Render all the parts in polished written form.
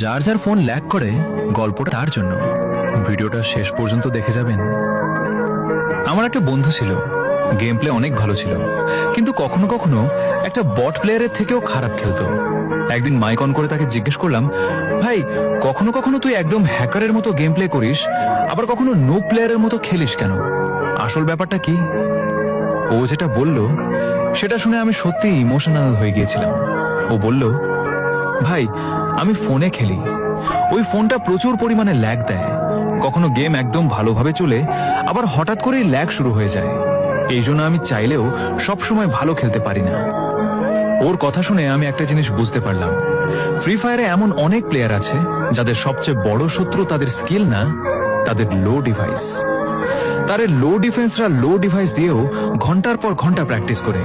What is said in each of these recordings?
যার যার phone lag করে গল্পটা তার জন্য, ভিডিওটা শেষ পর্যন্ত দেখে যাবেন। আমার একটা বন্ধু ছিল, গেম প্লে অনেক ভালো ছিল, কিন্তু কখনো কখনো একটা বট প্লেয়ারের থেকেও খারাপ খেলতো। একদিন মাইক অন করে তাকে জিজ্ঞেস করলাম, ভাই কখনো কখনো তুই একদম হ্যাকারের মতো গেম প্লে করিস, আবার কখনো নো প্লেয়ারের মতো খেলিস কেন, আসল ব্যাপারটা কি? ও যেটা বলল সেটা শুনে আমি সত্যি ইমোশনাল হয়ে গিয়েছিলাম। ও বলল, ভাই আমি ফোনে খেলি, ওই ফোনটা প্রচুর পরিমাণে ল্যাগ দেয়, কখনো গেম একদম ভালোভাবে চলে, আবার হঠাৎ করেই ল্যাগ শুরু হয়ে যায়, এই জন্য আমি চাইলেও সবসময় ভালো খেলতে পারি না। ওর কথা শুনে আমি একটা জিনিস বুঝতে পারলাম, ফ্রি ফায়ারে এমন অনেক প্লেয়ার আছে যাদের সবচেয়ে বড় শত্রু তাদের স্কিল না, তাদের লো ডিভাইস। তাদের লো ডিফেন্সরা লো ডিভাইস দিয়েও ঘন্টার পর ঘন্টা প্র্যাকটিস করে,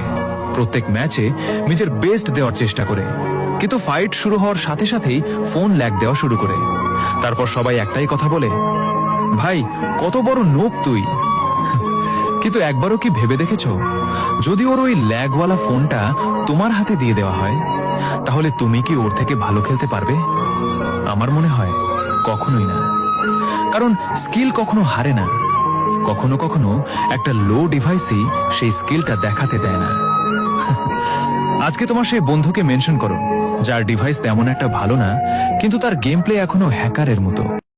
প্রত্যেক ম্যাচে নিজের বেস্ট দেওয়ার চেষ্টা করে, কিন্তু ফাইট শুরু হওয়ার সাথে সাথেই ফোন ল্যাগ দেওয়া শুরু করে। তারপর সবাই একটাই কথা বলে, ভাই কত বড় নোব তুই। কিন্তু একবারও কি ভেবে দেখেছ, যদি ওর ওই ল্যাগওয়ালা ফোনটা তোমার হাতে দিয়ে দেওয়া হয়, তাহলে তুমি কি ওর থেকে ভালো খেলতে পারবে? আমার মনে হয় কখনোই না, কারণ স্কিল কখনো হারে না, কখনো কখনো একটা লো ডিভাইসই সেই স্কিলটা দেখাতে দেয় না। আজকে তোমার সেই বন্ধুকে মেনশন করো যার ডিভাইস তেমন একটা ভালো না, কিন্তু তার গেম প্লে এখনো হ্যাকারের মতো।